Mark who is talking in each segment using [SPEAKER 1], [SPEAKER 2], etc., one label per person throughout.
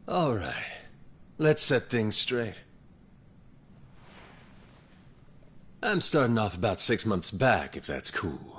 [SPEAKER 1] All right. Let's set things straight. I'm starting off about 6 months back, if that's cool.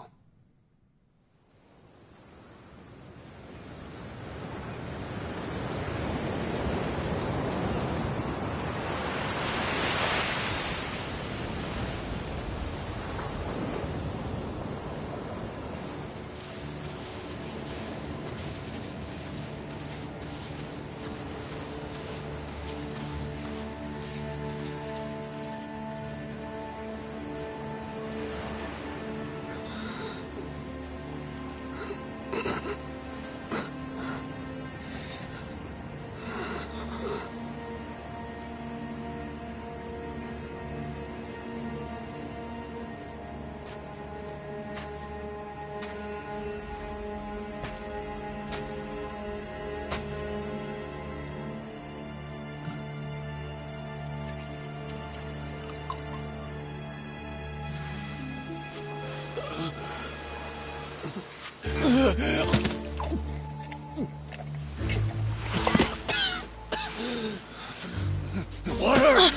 [SPEAKER 1] Water!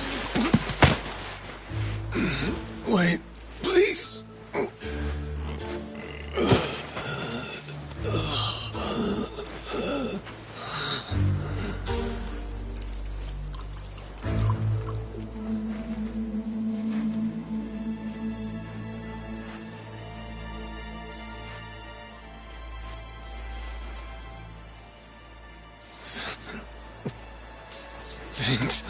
[SPEAKER 1] Wait, please. Thanks.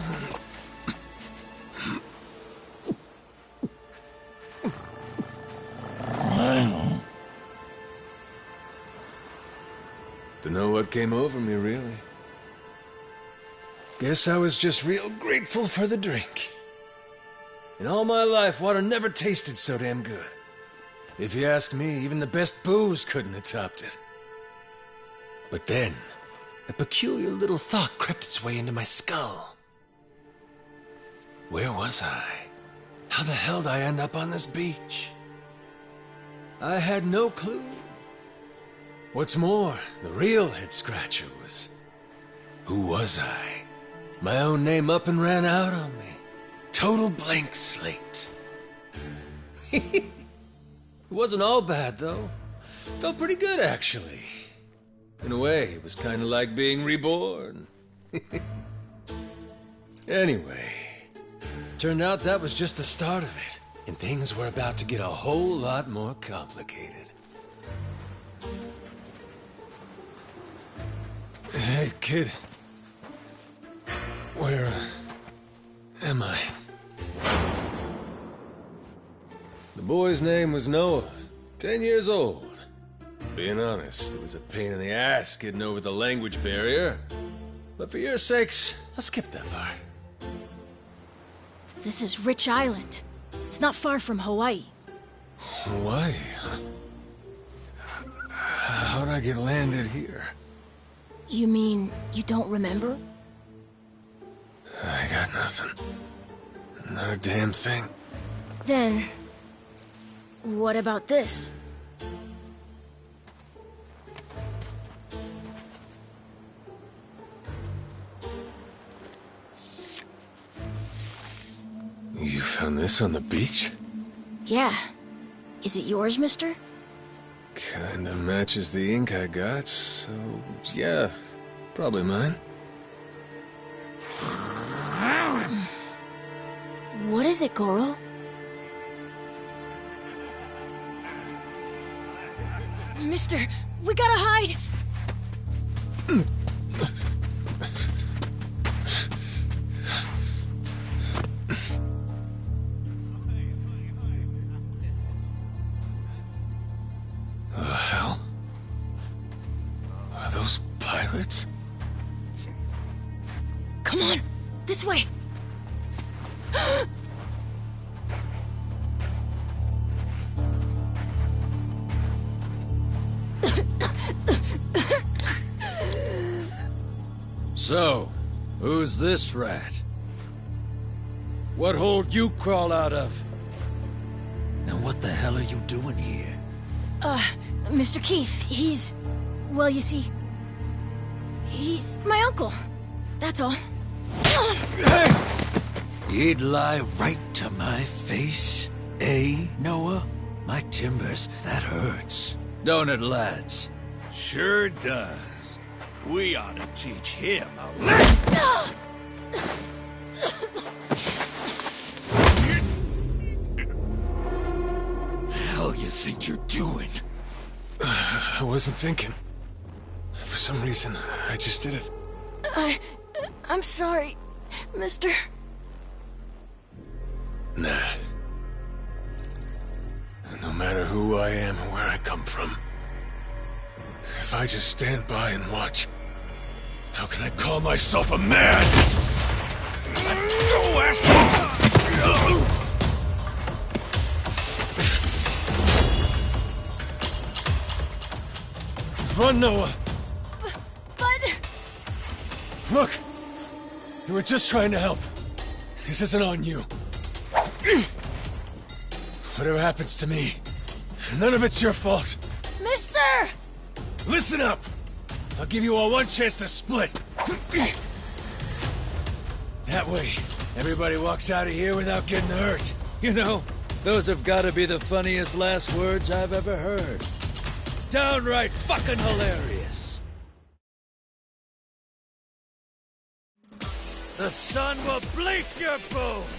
[SPEAKER 1] Dunno what came over me, really. Guess I was just real grateful for the drink. In all my life, water never tasted so damn good. If you ask me, even the best booze couldn't have topped it. But then, a peculiar little thought crept its way into my skull. Where was I? How the hell did I end up on this beach? I had no clue. What's more, the real head-scratcher was... who was I? My own name up and ran out on me. Total blank slate. It wasn't all bad, though. Felt pretty good, actually. In a way, it was kind of like being reborn. Anyway, turned out that was just the start of it, and things were about to get a whole lot more complicated. Hey, kid. Where am I? The boy's name was Noah, 10 years old. Being honest, it was a pain in the ass getting over the language barrier. But for your sakes, I'll skip that part.
[SPEAKER 2] This is Rich Island. It's not far from Hawaii.
[SPEAKER 1] Hawaii? How'd I get landed here?
[SPEAKER 2] You mean you don't remember?
[SPEAKER 1] I got nothing. Not a damn thing.
[SPEAKER 2] Then, what about this?
[SPEAKER 1] You found this on the beach?
[SPEAKER 2] Yeah. Is it yours, mister?
[SPEAKER 1] Kinda matches the ink I got, so yeah, probably mine.
[SPEAKER 2] What is it, Goro? Mister, we gotta hide!
[SPEAKER 1] The hell? Are those pirates?
[SPEAKER 2] Come on, this way!
[SPEAKER 3] So, who's this rat? What hole you crawl out of? And what the hell are you doing here?
[SPEAKER 2] Mr. Keith, he's... Well, you see... He's my uncle. That's all.
[SPEAKER 3] He'd lie right to my face, eh, Noah? My timbers, that hurts. Don't it, lads?
[SPEAKER 4] Sure does. We ought to teach him a lesson. The hell you think you're doing?
[SPEAKER 1] I wasn't thinking. For some reason, I just did it.
[SPEAKER 2] I'm sorry, mister.
[SPEAKER 1] Nah. No matter who I am or where I come from, if I just stand by and watch, how can I call myself a man?
[SPEAKER 4] Go, asshole!
[SPEAKER 1] Run, Noah!
[SPEAKER 2] But...
[SPEAKER 1] Look! You were just trying to help. This isn't on you. Whatever happens to me, none of it's your fault.
[SPEAKER 2] Mister!
[SPEAKER 1] Listen up! I'll give you all one chance to split. That way, everybody walks out of here without getting hurt.
[SPEAKER 3] You know, those have got to be the funniest last words I've ever heard. Downright fucking hilarious. The sun will bleach your bones.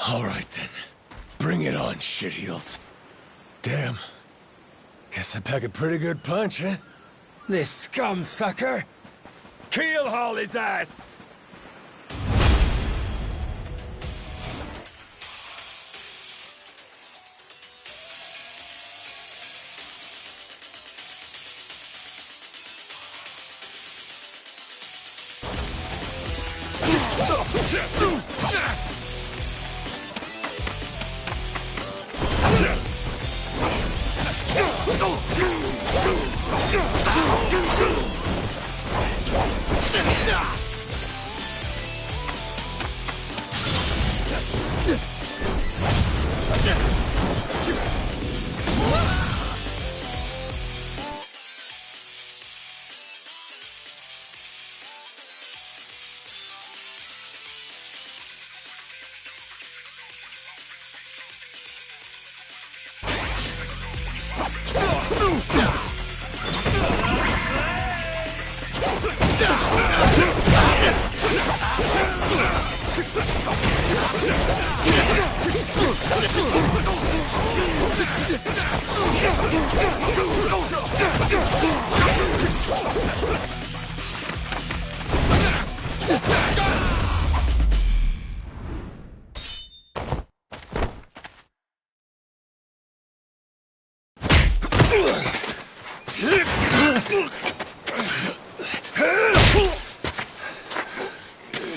[SPEAKER 1] All right, then. Bring it on, shitheels. Damn. Guess I pack a pretty good punch, huh?
[SPEAKER 5] This scum sucker! Keelhaul his ass!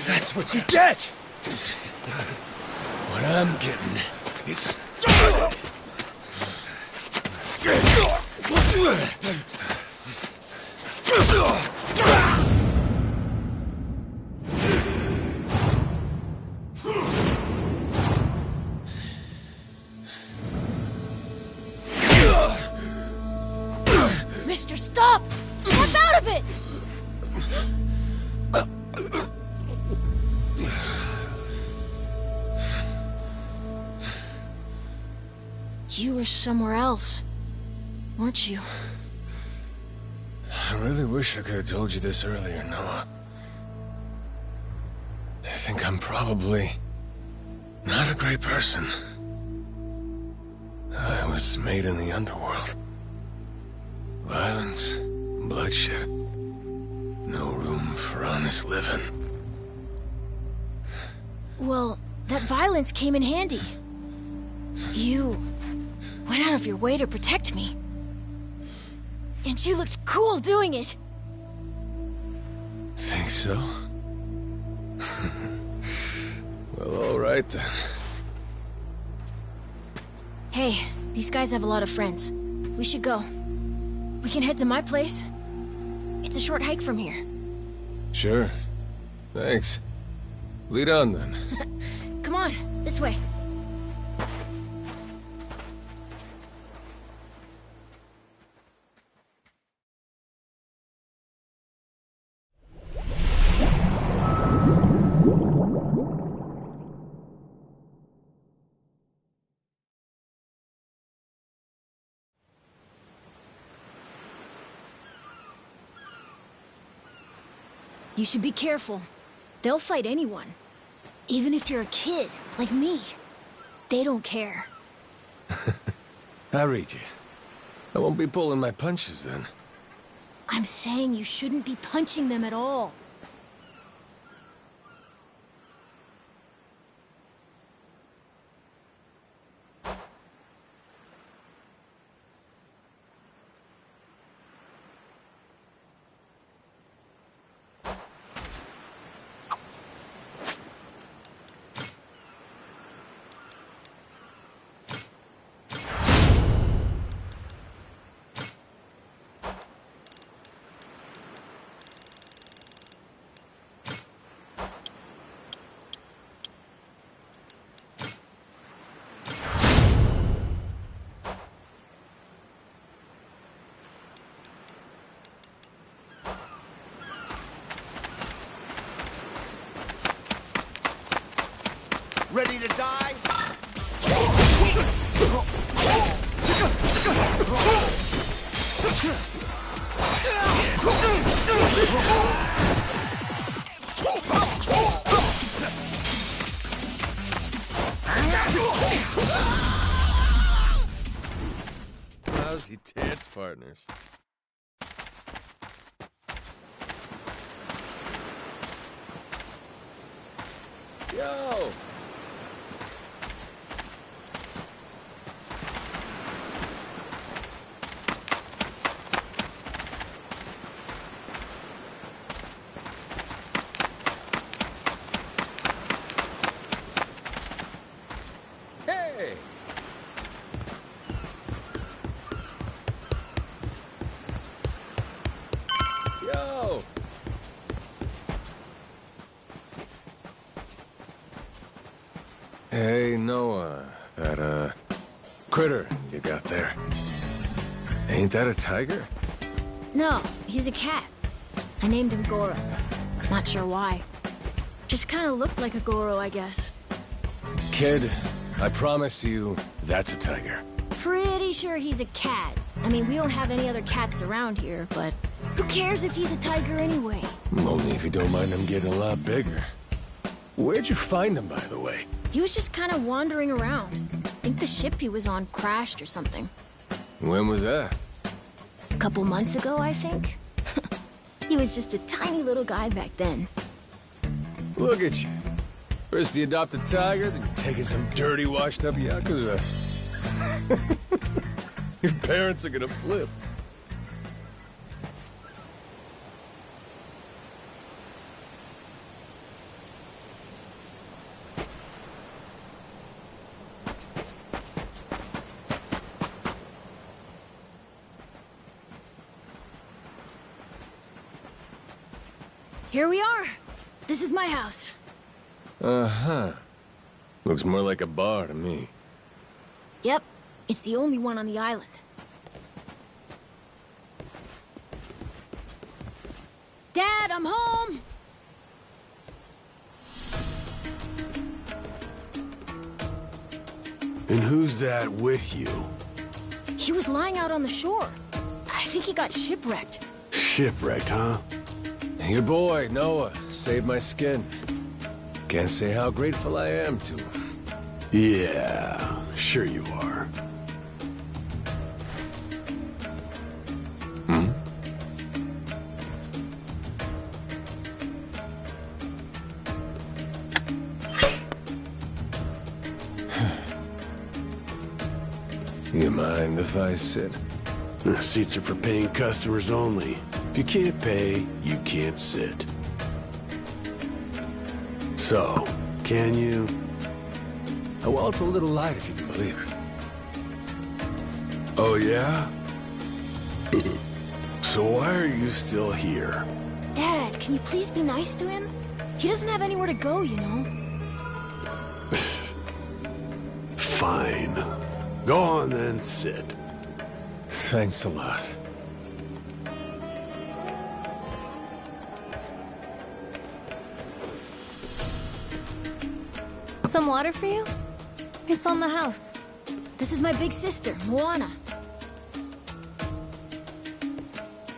[SPEAKER 5] That's what you get!
[SPEAKER 1] What I'm getting is...
[SPEAKER 2] Mister, stop! Snap out of it! You were somewhere else, weren't you?
[SPEAKER 1] I really wish I could have told you this earlier, Noah. I think I'm probably not a great person. I was made in the underworld. Violence, bloodshed. No room for honest living.
[SPEAKER 2] Well, that violence came in handy. You went out of your way to protect me. And you looked cool doing it.
[SPEAKER 1] Think so? Well, all right then.
[SPEAKER 2] Hey, these guys have a lot of friends. We should go. We can head to my place. It's a short hike from here.
[SPEAKER 1] Sure. Thanks. Lead on then.
[SPEAKER 2] Come on, this way. You should be careful. They'll fight anyone. Even if you're a kid, like me. They don't care.
[SPEAKER 1] I read you. I won't be pulling my punches then.
[SPEAKER 2] I'm saying you shouldn't be punching them at all.
[SPEAKER 5] Ready to die?
[SPEAKER 1] fancy dance partners. Yo! Hey! Yo! Hey, Noah, that, critter you got there. Ain't that a tiger?
[SPEAKER 2] No, he's a cat. I named him Goro. Not sure why. Just kind of looked like a Goro, I guess.
[SPEAKER 1] Kid, I promise you, that's a tiger.
[SPEAKER 2] Pretty sure he's a cat. I mean, we don't have any other cats around here, but who cares if he's a tiger anyway?
[SPEAKER 1] Only if you don't mind him getting a lot bigger. Where'd you find him, by the way?
[SPEAKER 2] He was just kind of wandering around. I think the ship he was on crashed or something.
[SPEAKER 1] When was that?
[SPEAKER 2] A couple months ago, I think. He was just a tiny little guy back then.
[SPEAKER 1] Look at you. First you adopt a tiger, then you're taking some dirty, washed-up Yakuza. Your parents are gonna flip.
[SPEAKER 2] Here we are. This is my house.
[SPEAKER 1] Uh-huh. Looks more like a bar to me.
[SPEAKER 2] Yep, it's the only one on the island. Dad, I'm home!
[SPEAKER 4] And who's that with you?
[SPEAKER 2] He was lying out on the shore. I think he got shipwrecked.
[SPEAKER 4] Shipwrecked, huh?
[SPEAKER 1] Your boy, Noah, saved my skin. Can't say how grateful I am to him.
[SPEAKER 4] Yeah, sure you are.
[SPEAKER 1] Hmm? You mind if I sit?
[SPEAKER 4] The seats are for paying customers only. If you can't pay, you can't sit. So, can you?
[SPEAKER 1] Well, it's a little light if you can believe it.
[SPEAKER 4] Oh, yeah? So why are you still here?
[SPEAKER 2] Dad, can you please be nice to him? He doesn't have anywhere to go, you know.
[SPEAKER 4] Fine. Go on then, sit.
[SPEAKER 1] Thanks a lot.
[SPEAKER 6] Some water for you? It's on the house.
[SPEAKER 2] This is my big sister, Moana.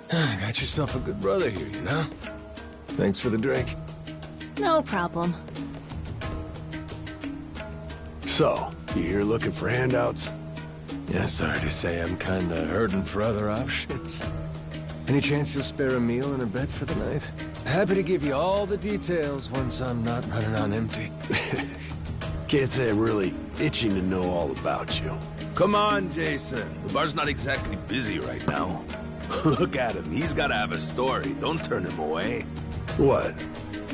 [SPEAKER 1] Got yourself a good brother here, you know? Thanks for the drink.
[SPEAKER 6] No problem.
[SPEAKER 4] So, you here looking for handouts?
[SPEAKER 1] Yeah, sorry to say I'm kinda hurting for other options. Any chance you'll spare a meal and a bed for the night? Happy to give you all the details once I'm not running on empty.
[SPEAKER 4] Can't say I'm really itching to know all about you.
[SPEAKER 5] Come on, Jason. The bar's not exactly busy right now. Look at him. He's gotta have a story. Don't turn him away.
[SPEAKER 4] What?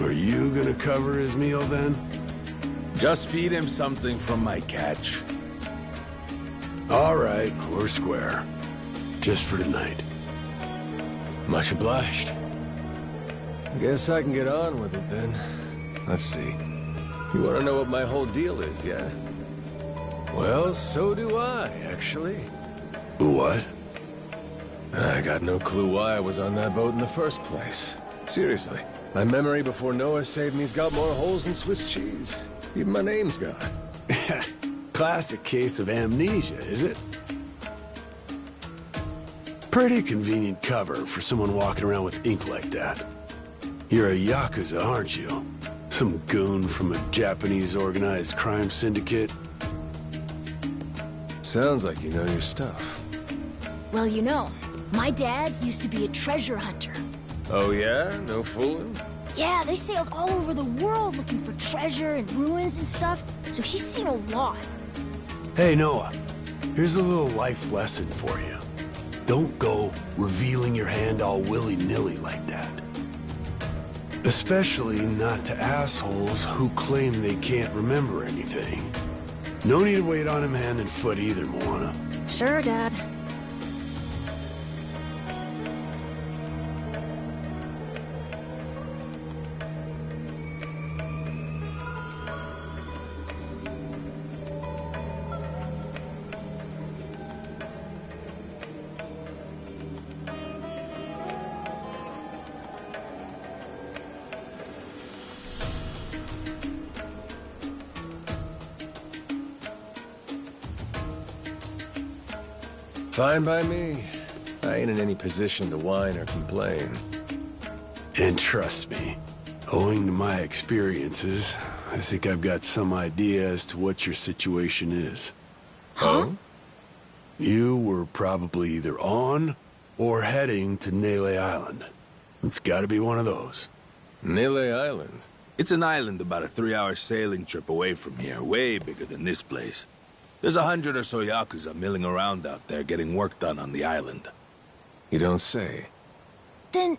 [SPEAKER 4] Are you gonna cover his meal then?
[SPEAKER 5] Just feed him something from my catch.
[SPEAKER 4] All right, we're square. Just for tonight.
[SPEAKER 1] Much obliged. Guess I can get on with it then. Let's see. You want to know what my whole deal is, yeah? Well, so do I, actually.
[SPEAKER 4] What?
[SPEAKER 1] I got no clue why I was on that boat in the first place. Seriously. My memory before Noah saved me's got more holes than Swiss cheese. Even my name's gone.
[SPEAKER 4] Classic case of amnesia, is it? Pretty convenient cover for someone walking around with ink like that. You're a Yakuza, aren't you? Some goon from a Japanese organized crime syndicate?
[SPEAKER 1] Sounds like you know your stuff.
[SPEAKER 2] Well, you know, my dad used to be a treasure hunter.
[SPEAKER 1] Oh yeah? No fooling?
[SPEAKER 2] Yeah, they sailed all over the world looking for treasure and ruins and stuff, so he's seen a lot.
[SPEAKER 4] Hey, Noah. Here's a little life lesson for you. Don't go revealing your hand all willy-nilly like that. Especially not to assholes who claim they can't remember anything. No need to wait on him hand and foot either, Moana.
[SPEAKER 2] Sure, Dad.
[SPEAKER 1] Fine by me. I ain't in any position to whine or complain.
[SPEAKER 4] And trust me, owing to my experiences, I think I've got some idea as to what your situation is.
[SPEAKER 2] Huh?
[SPEAKER 4] You were probably either on or heading to Nele Island. It's gotta be one of those.
[SPEAKER 1] Nele Island?
[SPEAKER 5] It's an island about a 3-hour sailing trip away from here, way bigger than this place. There's 100 or so Yakuza milling around out there getting work done on the island.
[SPEAKER 1] You don't say.
[SPEAKER 2] Then,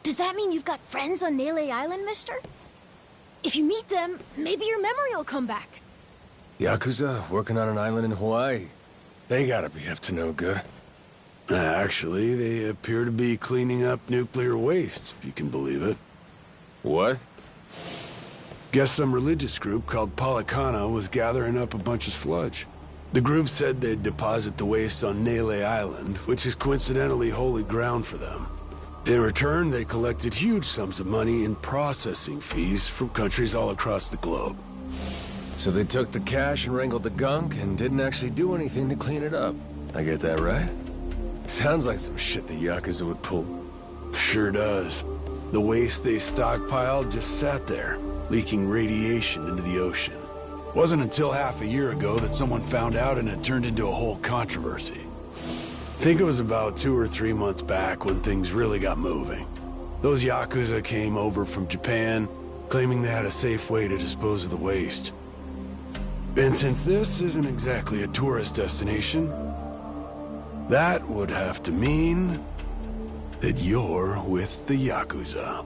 [SPEAKER 2] does that mean you've got friends on Nele Island, mister? If you meet them, maybe your memory will come back.
[SPEAKER 1] Yakuza working on an island in Hawaii? They gotta be up to no good.
[SPEAKER 4] Actually, they appear to be cleaning up nuclear waste, if you can believe it.
[SPEAKER 1] What?
[SPEAKER 4] Guess some religious group called Policana was gathering up a bunch of sludge. The group said they'd deposit the waste on Nele Island, which is coincidentally holy ground for them. In return, they collected huge sums of money in processing fees from countries all across the globe.
[SPEAKER 1] So they took the cash and wrangled the gunk and didn't actually do anything to clean it up. I get that right? Sounds like some shit the Yakuza would pull.
[SPEAKER 4] Sure does. The waste they stockpiled just sat there, leaking radiation into the ocean. Wasn't until half a year ago that someone found out and it turned into a whole controversy. Think it was about 2 or 3 months back when things really got moving. Those Yakuza came over from Japan, claiming they had a safe way to dispose of the waste. And since this isn't exactly a tourist destination, that would have to mean that you're with the Yakuza.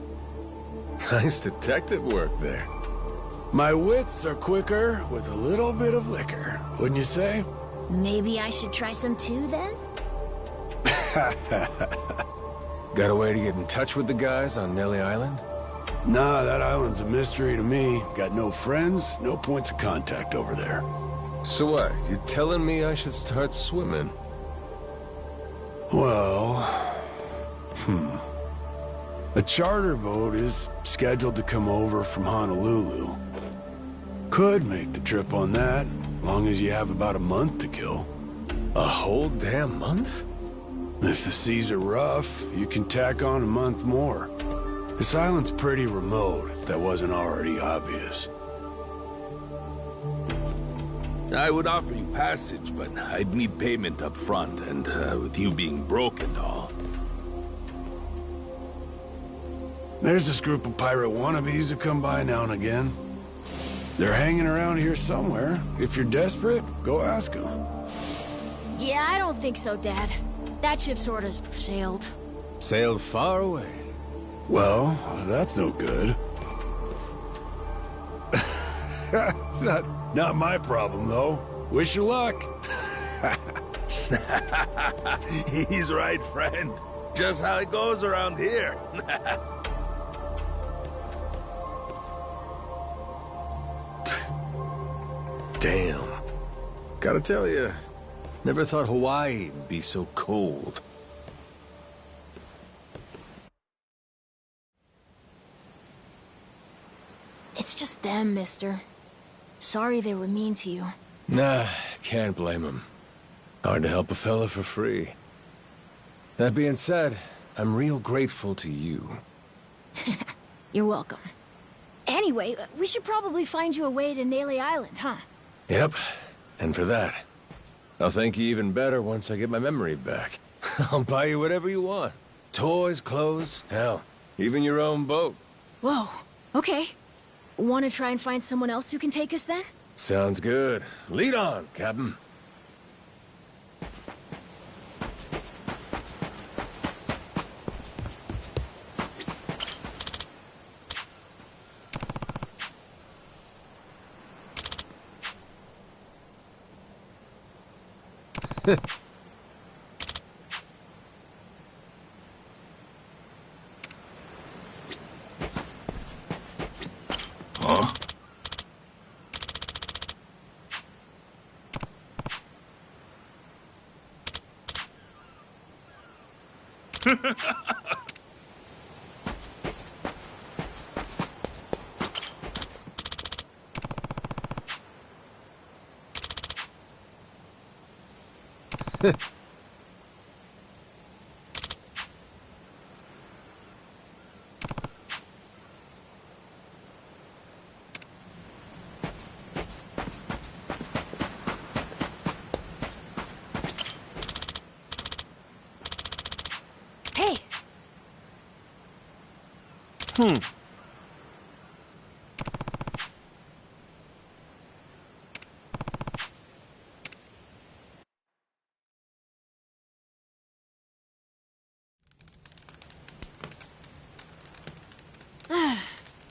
[SPEAKER 1] Nice detective work there.
[SPEAKER 4] My wits are quicker with a little bit of liquor, wouldn't you say?
[SPEAKER 2] Maybe I should try some too, then?
[SPEAKER 1] Got a way to get in touch with the guys on Nele Island?
[SPEAKER 4] Nah, that island's a mystery to me. Got no friends, no points of contact over there.
[SPEAKER 1] So what, you telling me I should start swimming?
[SPEAKER 4] Well... A charter boat is scheduled to come over from Honolulu. Could make the trip on that, long as you have about a month to kill.
[SPEAKER 1] A whole damn month?
[SPEAKER 4] If the seas are rough, you can tack on a month more. This island's pretty remote, if that wasn't already obvious.
[SPEAKER 5] I would offer you passage, but I'd need payment up front, and with you being broke and all.
[SPEAKER 4] There's this group of pirate wannabes who come by now and again. They're hanging around here somewhere. If you're desperate, go ask them.
[SPEAKER 2] Yeah, I don't think so, Dad. That ship sorta sailed.
[SPEAKER 1] Sailed far away.
[SPEAKER 4] Well, that's no good. It's not my problem, though. Wish you luck.
[SPEAKER 5] He's right, friend. Just how it goes around here.
[SPEAKER 1] Damn. Gotta tell you, never thought Hawaii would be so cold.
[SPEAKER 2] It's just them, mister. Sorry they were mean to you.
[SPEAKER 1] Nah, can't blame them. Hard to help a fella for free. That being said, I'm real grateful to you.
[SPEAKER 2] You're welcome. Anyway, we should probably find you a way to Nele Island, huh?
[SPEAKER 1] Yep, and for that, I'll thank you even better once I get my memory back. I'll buy you whatever you want. Toys, clothes, hell, even your own boat.
[SPEAKER 2] Whoa, okay. Want to try and find someone else who can take us then?
[SPEAKER 1] Sounds good. Lead on, Captain.
[SPEAKER 5] Huh?
[SPEAKER 2] Hey!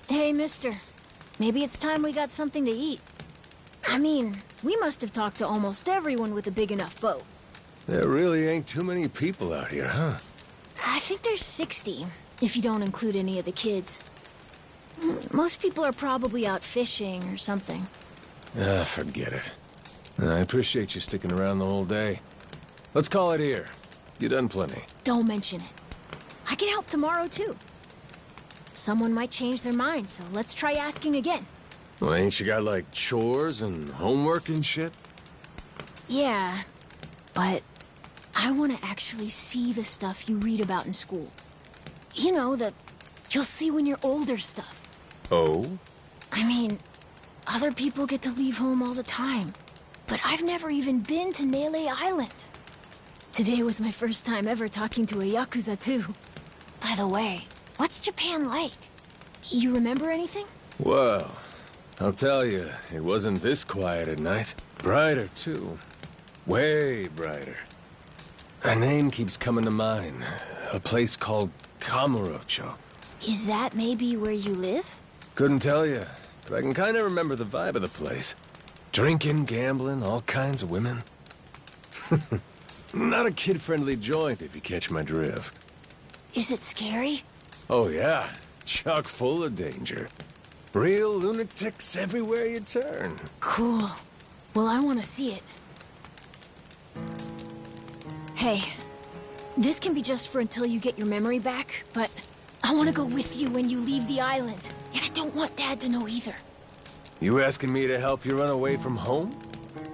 [SPEAKER 2] Hey, mister. Maybe it's time we got something to eat. I mean, we must have talked to almost everyone with a big enough boat.
[SPEAKER 1] There really ain't too many people out here, huh?
[SPEAKER 2] I think there's 60, if you don't include any of the kids. Most people are probably out fishing or something.
[SPEAKER 1] Ah, forget it. I appreciate you sticking around the whole day. Let's call it here. You done plenty.
[SPEAKER 2] Don't mention it. I can help tomorrow, too. Someone might change their mind, so let's try asking again.
[SPEAKER 1] Well, ain't you got, like, chores and homework and shit?
[SPEAKER 2] Yeah, but I want to actually see the stuff you read about in school. You know, the you'll see when you're older stuff.
[SPEAKER 1] Oh?
[SPEAKER 2] I mean, other people get to leave home all the time, but I've never even been to Nele Island. Today was my first time ever talking to a Yakuza, too. By the way, what's Japan like? You remember anything?
[SPEAKER 1] Well, I'll tell you, it wasn't this quiet at night. Brighter, too. Way brighter. A name keeps coming to mind. A place called Kamurocho.
[SPEAKER 2] Is that maybe where you live?
[SPEAKER 1] Couldn't tell you, but I can kind of remember the vibe of the place. Drinking, gambling, all kinds of women. Not a kid-friendly joint, if you catch my drift.
[SPEAKER 2] Is it scary?
[SPEAKER 1] Oh yeah, chock full of danger. Real lunatics everywhere you turn.
[SPEAKER 2] Cool. Well, I want to see it. Hey, this can be just for until you get your memory back, but I want to go with you when you leave the island. And I don't want Dad to know either.
[SPEAKER 1] You asking me to help you run away from home?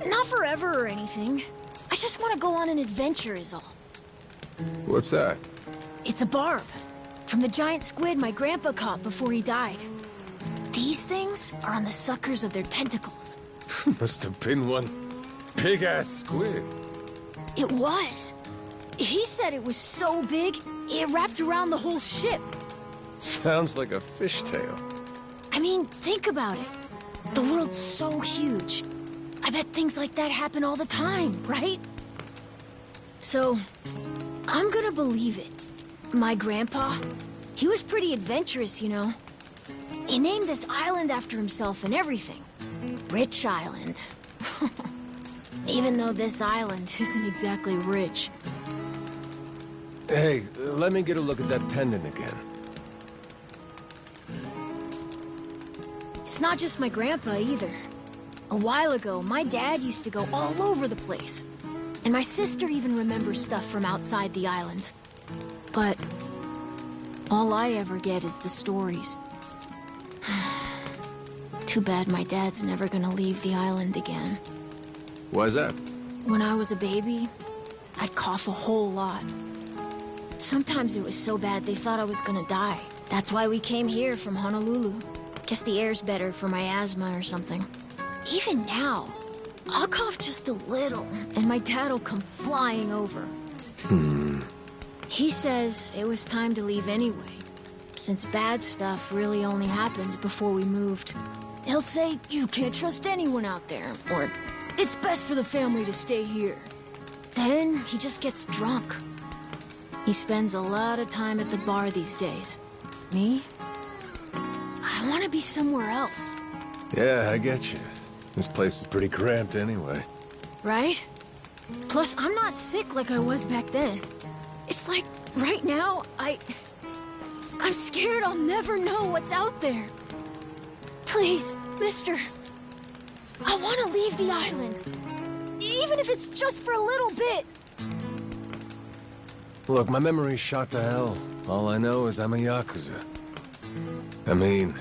[SPEAKER 2] Not forever or anything. I just want to go on an adventure is all.
[SPEAKER 1] What's that?
[SPEAKER 2] It's a barb. From the giant squid my grandpa caught before he died. These things are on the suckers of their tentacles.
[SPEAKER 1] Must have been one big-ass squid.
[SPEAKER 2] It was. He said it was so big, it wrapped around the whole ship.
[SPEAKER 1] Sounds like a fishtail.
[SPEAKER 2] I mean, think about it. The world's so huge. I bet things like that happen all the time, right? So, I'm gonna believe it. My grandpa, he was pretty adventurous, you know. He named this island after himself and everything. Rich Island. Even though this island isn't exactly rich.
[SPEAKER 1] Hey, let me get a look at that pendant again.
[SPEAKER 2] It's not just my grandpa either. A while ago, my dad used to go all over the place. And my sister even remembers stuff from outside the island. But all I ever get is the stories. Too bad my dad's never gonna leave the island again.
[SPEAKER 1] Why's that?
[SPEAKER 2] When I was a baby, I'd cough a whole lot. Sometimes it was so bad they thought I was gonna die. That's why we came here from Honolulu. Guess the air's better for my asthma or something. Even now, I'll cough just a little, and my dad'll come flying over. He says it was time to leave anyway, since bad stuff really only happened before we moved. He'll say, you can't trust anyone out there, or it's best for the family to stay here. Then he just gets drunk. He spends a lot of time at the bar these days. Me? I want to be somewhere else.
[SPEAKER 1] Yeah, I get you. This place is pretty cramped anyway.
[SPEAKER 2] Right? Plus, I'm not sick like I was back then. It's like, right now, I'm scared I'll never know what's out there. Please, mister. I want to leave the island. Even if it's just for a little bit.
[SPEAKER 1] Look, my memory's shot to hell. All I know is I'm a Yakuza. I mean,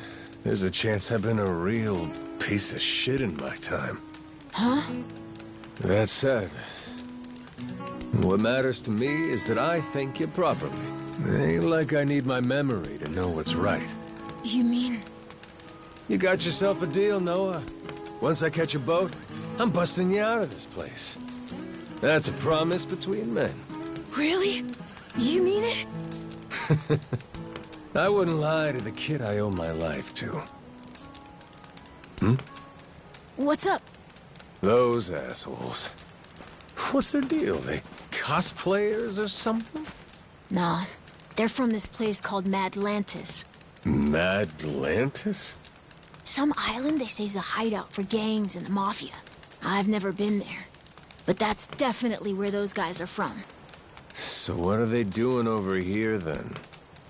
[SPEAKER 1] there's a chance I've been a real piece of shit in my time.
[SPEAKER 2] Huh?
[SPEAKER 1] That said, what matters to me is that I think you properly. Ain't like I need my memory to know what's right.
[SPEAKER 2] You mean?
[SPEAKER 1] You got yourself a deal, Noah. Once I catch a boat, I'm busting you out of this place. That's a promise between men.
[SPEAKER 2] Really? You mean it?
[SPEAKER 1] I wouldn't lie to the kid I owe my life to.
[SPEAKER 2] What's up?
[SPEAKER 1] Those assholes. What's their deal? They cosplayers or something?
[SPEAKER 2] No. They're from this place called Madlantis.
[SPEAKER 1] Madlantis?
[SPEAKER 2] Some island they say is a hideout for gangs and the mafia. I've never been there. But that's definitely where those guys are from.
[SPEAKER 1] So what are they doing over here, then?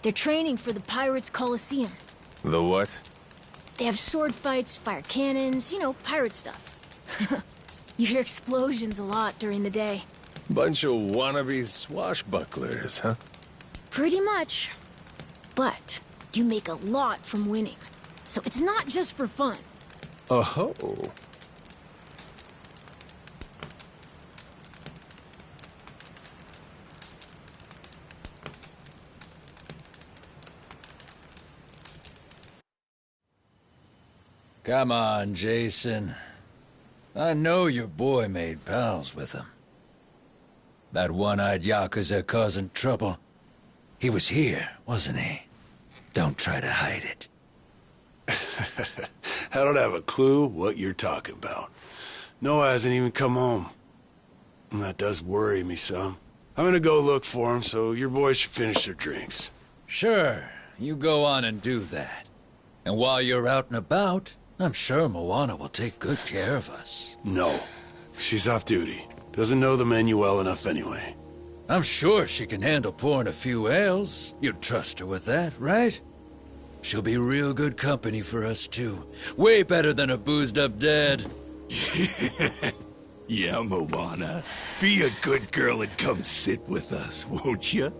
[SPEAKER 2] They're training for the Pirates Coliseum.
[SPEAKER 1] The what?
[SPEAKER 2] They have sword fights, fire cannons, you know, pirate stuff. You hear explosions a lot during the day.
[SPEAKER 1] Bunch of wannabe swashbucklers, huh?
[SPEAKER 2] Pretty much. But you make a lot from winning. So it's not just for fun.
[SPEAKER 1] Oh.
[SPEAKER 3] Come on, Jason. I know your boy made pals with him. That one-eyed Yakuza causing trouble. He was here, wasn't he? Don't try to hide it.
[SPEAKER 4] I don't have a clue what you're talking about. Noah hasn't even come home. And that does worry me some. I'm gonna go look for him, so your boys should finish their drinks.
[SPEAKER 3] Sure, you go on and do that. And while you're out and about, I'm sure Moana will take good care of us.
[SPEAKER 4] No. She's off duty. Doesn't know the menu well enough anyway.
[SPEAKER 3] I'm sure she can handle pouring a few ales. You'd trust her with that, right? She'll be real good company for us, too. Way better than a boozed-up dad.
[SPEAKER 5] Yeah, Moana. Be a good girl and come sit with us, won't you?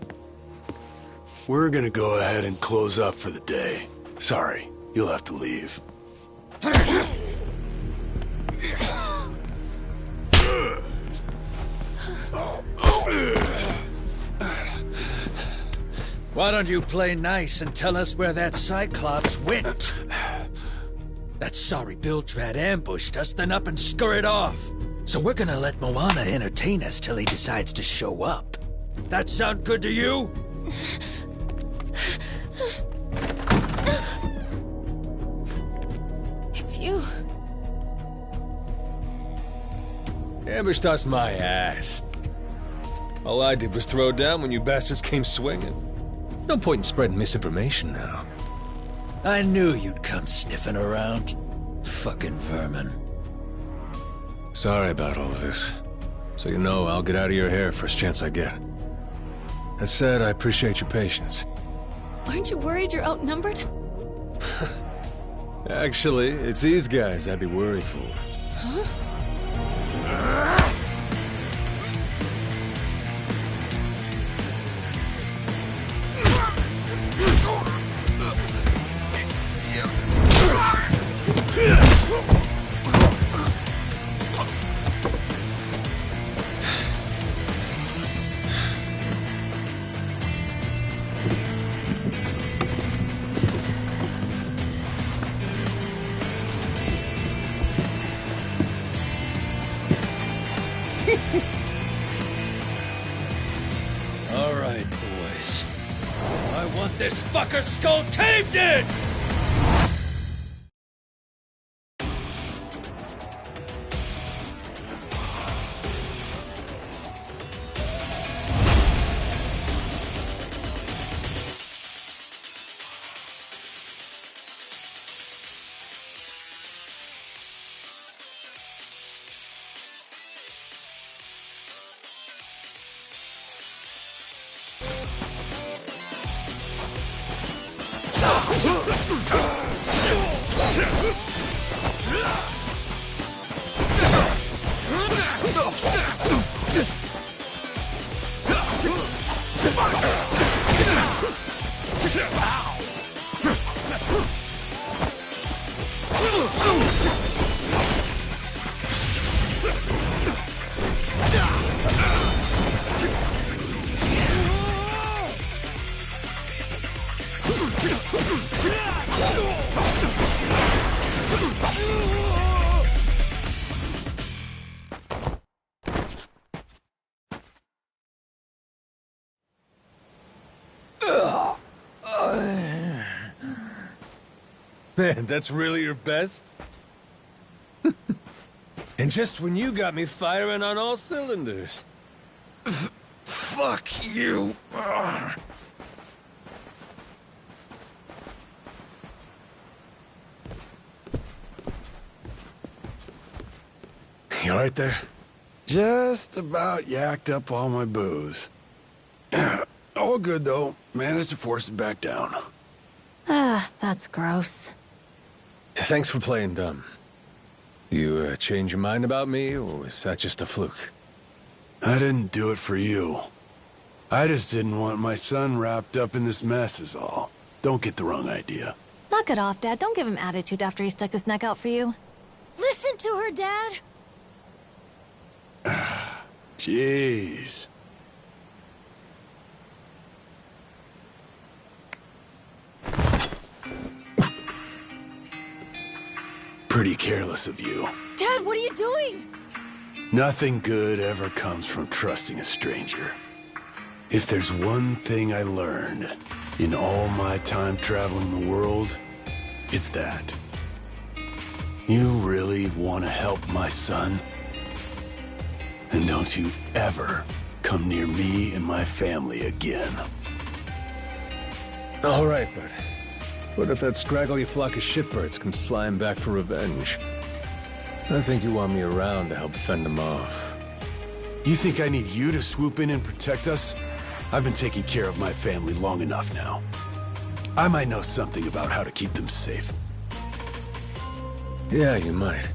[SPEAKER 4] We're gonna go ahead and close up for the day. Sorry, you'll have to leave.
[SPEAKER 3] Why don't you play nice and tell us where that Cyclops went? That sorry Biltrad ambushed us, then up and scurried off. So we're gonna let Moana entertain us till he decides to show up. That sound good to you?
[SPEAKER 6] It's you.
[SPEAKER 1] Ambushed us my ass. All I did was throw down when you bastards came swinging. No point in spreading misinformation now.
[SPEAKER 3] I knew you'd come sniffing around. Fucking vermin.
[SPEAKER 1] Sorry about all of this. So you know, I'll get out of your hair first chance I get. That said, I appreciate your patience.
[SPEAKER 6] Aren't you worried you're outnumbered?
[SPEAKER 1] Actually, it's these guys I'd be worried for.
[SPEAKER 6] Huh?
[SPEAKER 3] This fucker's skull caved in!
[SPEAKER 1] Man, that's really your best? And just when you got me firing on all cylinders.
[SPEAKER 3] Fuck you!
[SPEAKER 1] You alright there?
[SPEAKER 4] Just about yacked up all my booze. All good, though. Managed to force it back down.
[SPEAKER 2] Ah, that's gross.
[SPEAKER 1] Thanks for playing dumb. You change your mind about me, or was that just a fluke?
[SPEAKER 4] I didn't do it for you. I just didn't want my son wrapped up in this mess is all. Don't get the wrong idea.
[SPEAKER 7] Knock it off, Dad. Don't give him attitude after he stuck his neck out for you.
[SPEAKER 2] Listen to her, Dad!
[SPEAKER 4] Jeez. Pretty careless of you.
[SPEAKER 2] Dad, what are you doing?
[SPEAKER 4] Nothing good ever comes from trusting a stranger. If there's one thing I learned in all my time traveling the world, it's that. You really want to help my son? Then don't you ever come near me and my family again.
[SPEAKER 1] All right, but what if that scraggly flock of shitbirds comes flying back for revenge? I think you want me around to help fend them off.
[SPEAKER 4] You think I need you to swoop in and protect us? I've been taking care of my family long enough now. I might know something about how to keep them safe.
[SPEAKER 1] Yeah, you might.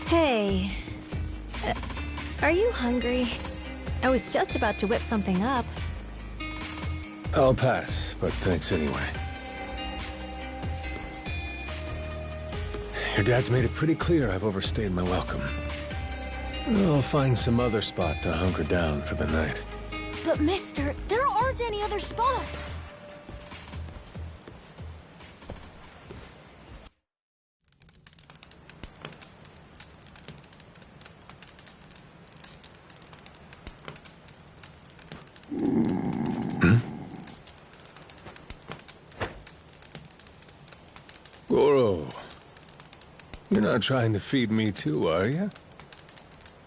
[SPEAKER 7] Hey. Are you hungry? I was just about to whip something up.
[SPEAKER 1] I'll pass, but thanks anyway. Your dad's made it pretty clear I've overstayed my welcome. I'll find some other spot to hunker down for the night.
[SPEAKER 2] But mister, there aren't any other spots.
[SPEAKER 1] Goro, you're not trying to feed me too, are you?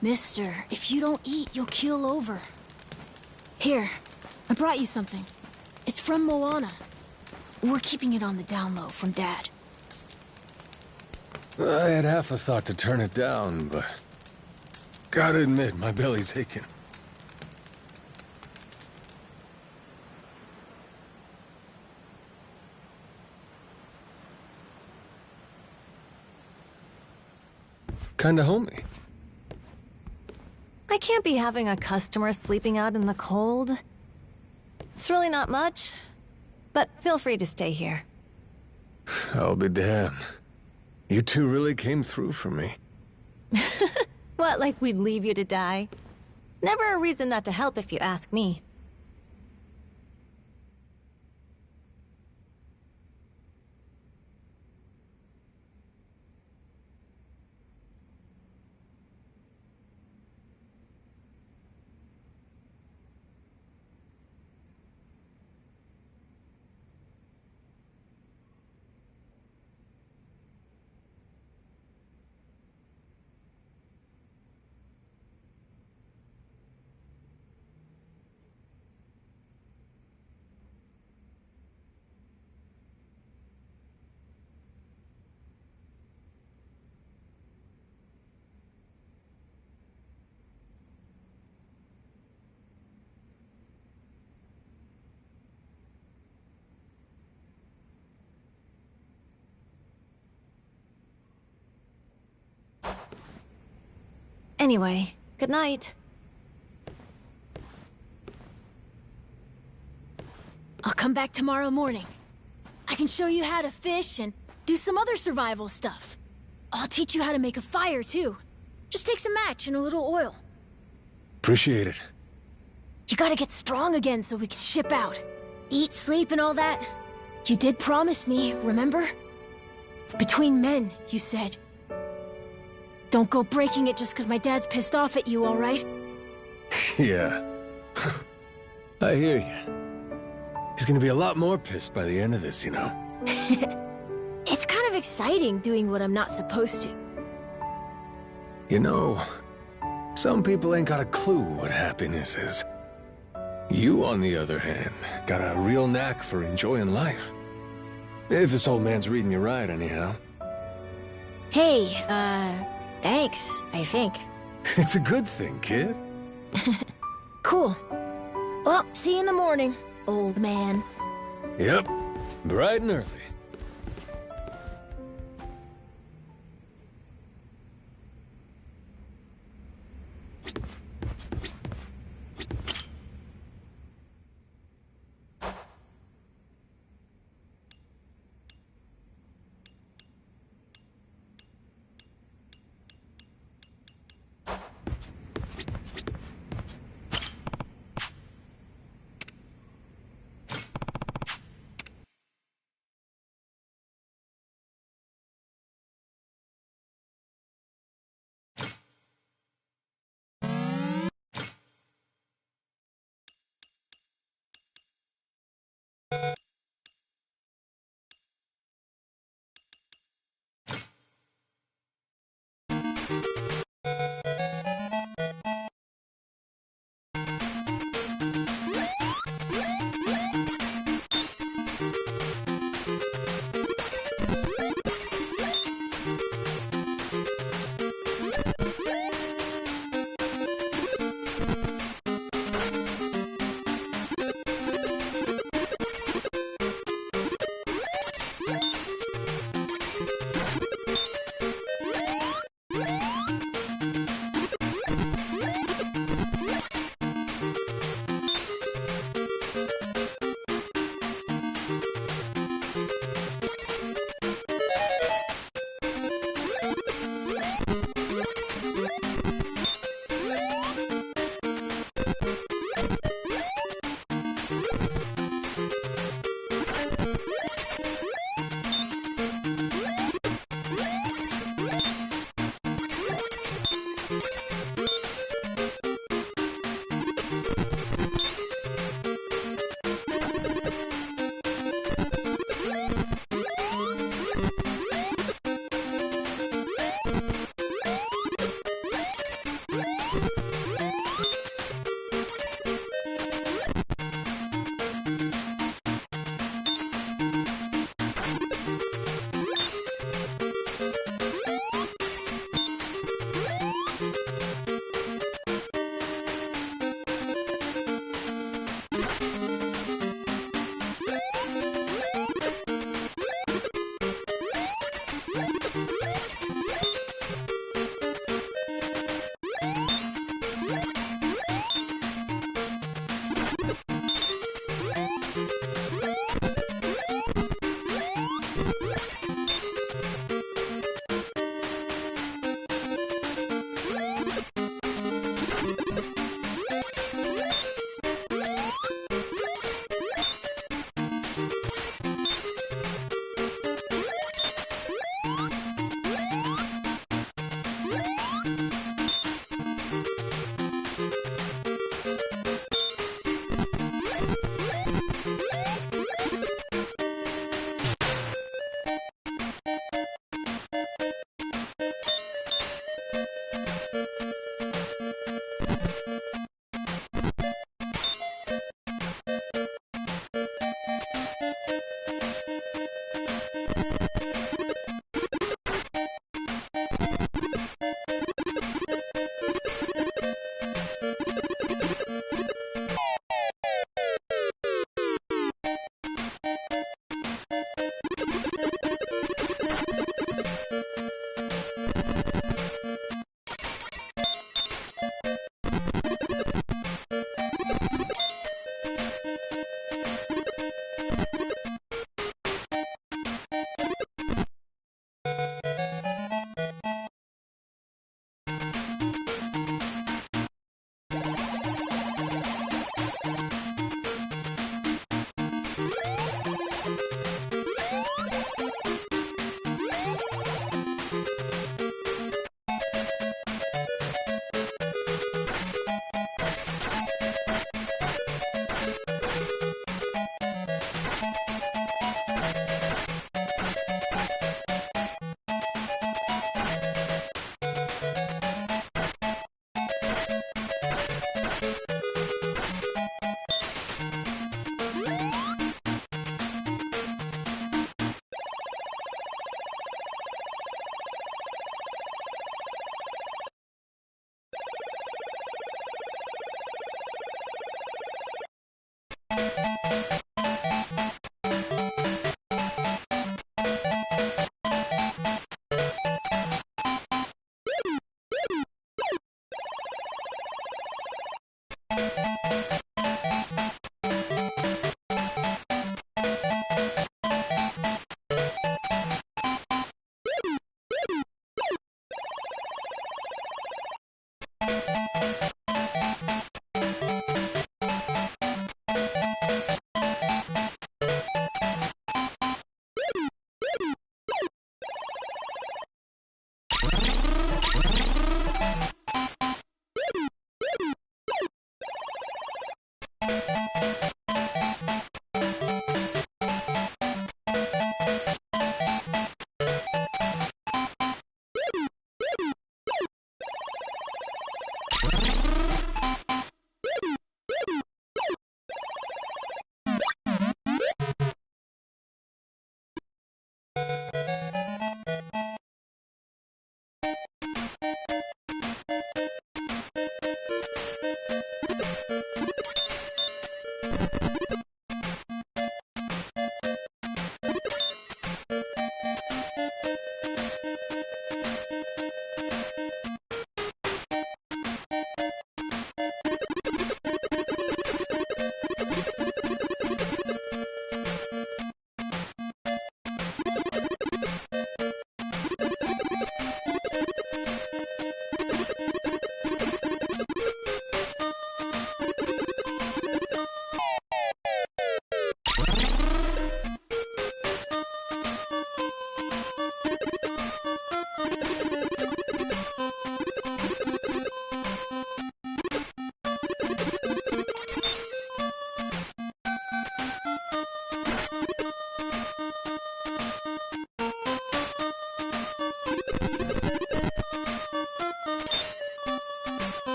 [SPEAKER 2] Mister, if you don't eat, you'll keel over. Here, I brought you something. It's from Moana. We're keeping it on the down low from Dad.
[SPEAKER 1] I had half a thought to turn it down, but gotta admit, my belly's aching. Kinda homey.
[SPEAKER 7] I can't be having a customer sleeping out in the cold. It's really not much, but feel free to stay here.
[SPEAKER 1] I'll be damned. You two really came through for me.
[SPEAKER 7] What, like we'd leave you to die? Never a reason not to help if you ask me. Anyway, good night.
[SPEAKER 2] I'll come back tomorrow morning. I can show you how to fish and do some other survival stuff. I'll teach you how to make a fire, too. Just takes a match and a little oil.
[SPEAKER 1] Appreciate it.
[SPEAKER 2] You gotta get strong again so we can ship out. Eat, sleep, and all that. You did promise me, remember? Between men, you said. Don't go breaking it just because my dad's pissed off at you, all right?
[SPEAKER 1] Yeah. I hear you. He's gonna be a lot more pissed by the end of this, you know.
[SPEAKER 2] It's kind of exciting doing what I'm not supposed to.
[SPEAKER 1] You know, some people ain't got a clue what happiness is. You, on the other hand, got a real knack for enjoying life. If this old man's reading you right, anyhow.
[SPEAKER 2] Hey, thanks, I think.
[SPEAKER 1] It's a good thing, kid.
[SPEAKER 2] Cool. Well, see you in the morning, old man.
[SPEAKER 1] Yep, bright and early.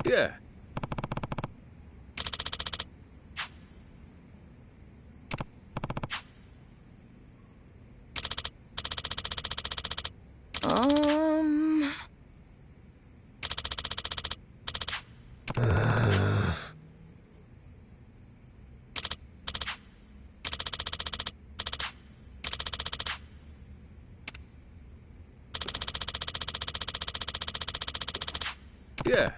[SPEAKER 1] Yeah.
[SPEAKER 2] Um...
[SPEAKER 1] Yeah.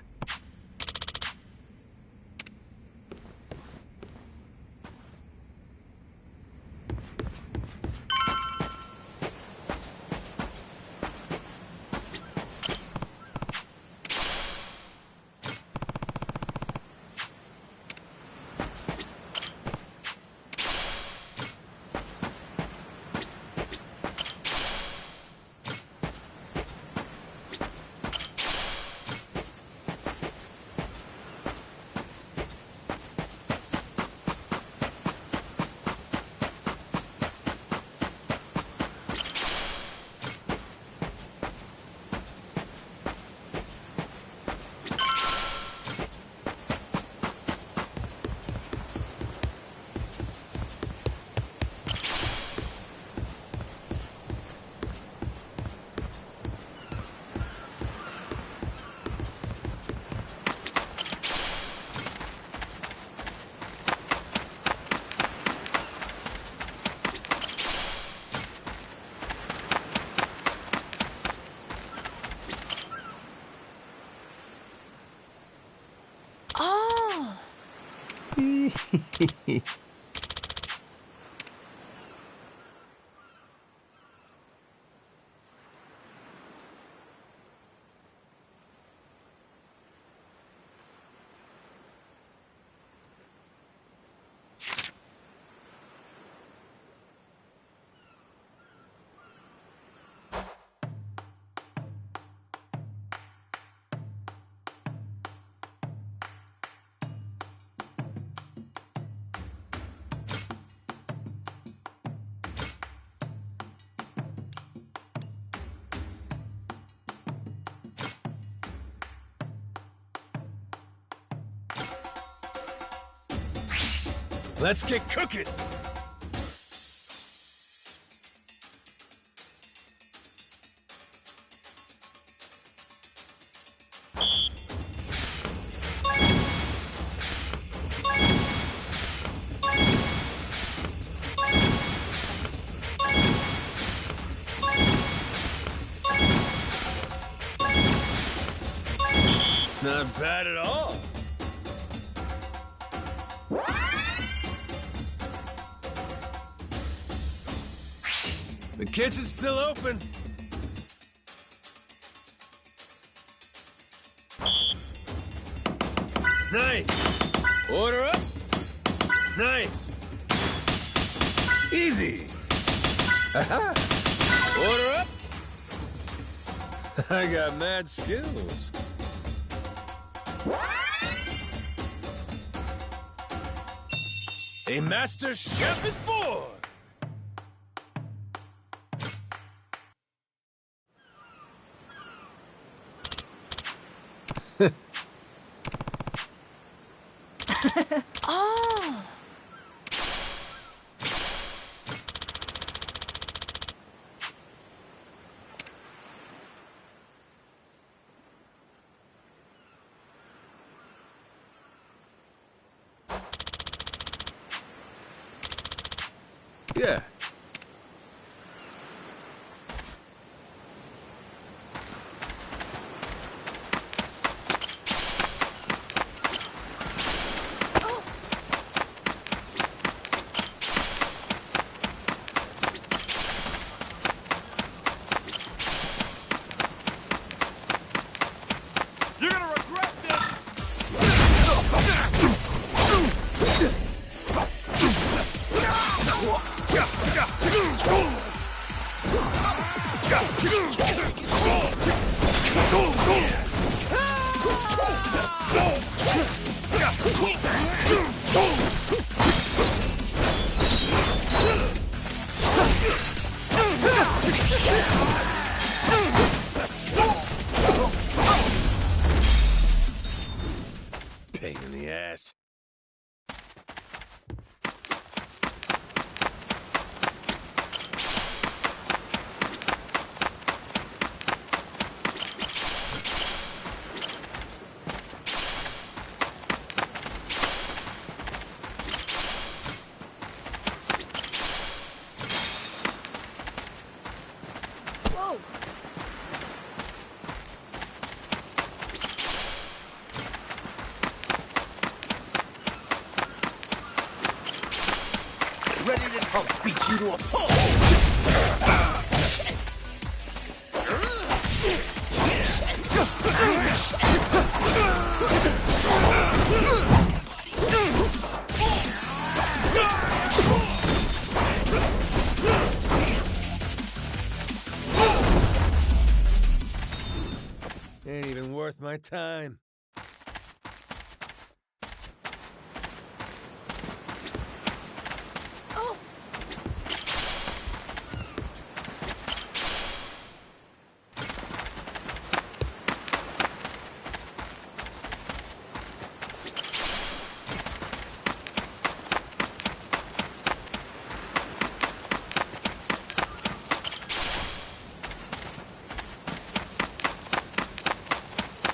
[SPEAKER 2] Oh!
[SPEAKER 1] Let's get cooking! Not bad at all. The kitchen's still open. Nice. Order up. Nice. Easy. Aha. Order up. I got mad skills. A master chef is born.
[SPEAKER 2] Oh!
[SPEAKER 1] Yeah.
[SPEAKER 5] You're gonna regret this!
[SPEAKER 1] ass.
[SPEAKER 2] Whoa!
[SPEAKER 3] Ready to help beat you to a pulp!
[SPEAKER 1] Ain't even worth my time.
[SPEAKER 2] Oh!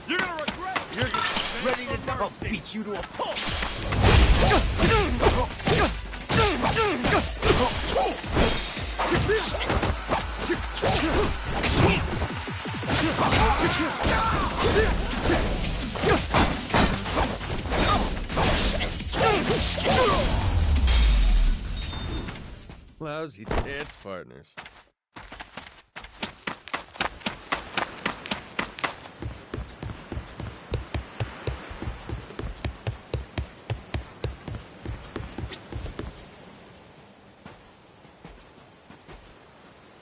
[SPEAKER 3] You're gonna regret it! You're ready to help beat you to a pulp!
[SPEAKER 1] Lousy dance partners.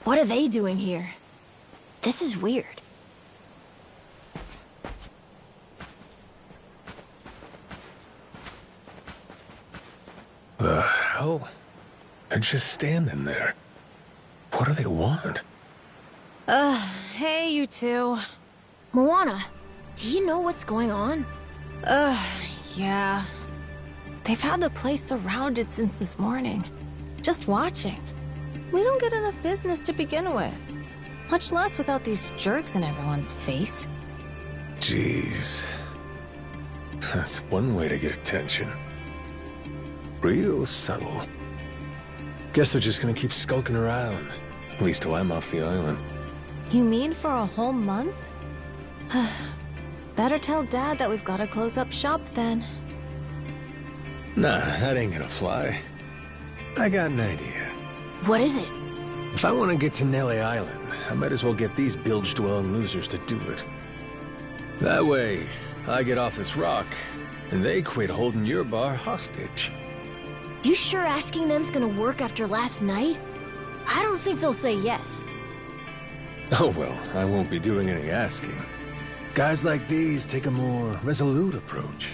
[SPEAKER 2] What are they doing here? This is weird.
[SPEAKER 1] The hell? They're just standing there. What do they want?
[SPEAKER 7] Hey, you two.
[SPEAKER 2] Moana, do you know what's going on?
[SPEAKER 7] Yeah. They've had the place surrounded since this morning. Just watching. We don't get enough business to begin with. Much less without these jerks in everyone's face.
[SPEAKER 1] Jeez. That's one way to get attention. Real subtle. Guess they're just gonna keep skulking around. At least till I'm off the island.
[SPEAKER 7] You mean for a whole month? Better tell Dad that we've got to close up shop then.
[SPEAKER 1] Nah, that ain't gonna fly. I got an idea.
[SPEAKER 2] What is it?
[SPEAKER 1] If I want to get to Nelly Island, I might as well get these bilge-dwelling losers to do it. That way, I get off this rock, and they quit holding your bar hostage.
[SPEAKER 2] You sure asking them's gonna work after last night? I don't think they'll say yes.
[SPEAKER 1] Oh well, I won't be doing any asking. Guys like these take a more resolute approach.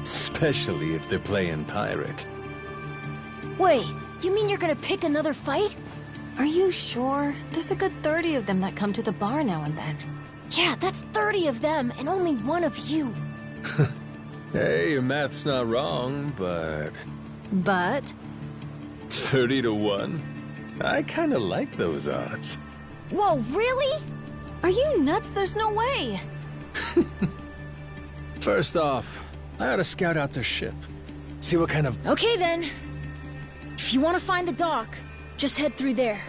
[SPEAKER 1] Especially if they're playing pirate.
[SPEAKER 2] Wait, you mean you're gonna pick another fight?
[SPEAKER 7] Are you sure? There's a good 30 of them that come to the bar now and then.
[SPEAKER 2] Yeah, that's 30 of them and only one of you.
[SPEAKER 1] Hey, your math's not wrong, but...
[SPEAKER 7] But?
[SPEAKER 1] 30 to 1? I kinda like those odds.
[SPEAKER 2] Whoa, really?
[SPEAKER 7] Are you nuts? There's no way.
[SPEAKER 1] First off, I ought to scout out their ship. See what kind of...
[SPEAKER 2] Okay then. If you want to find the dock, just head through there.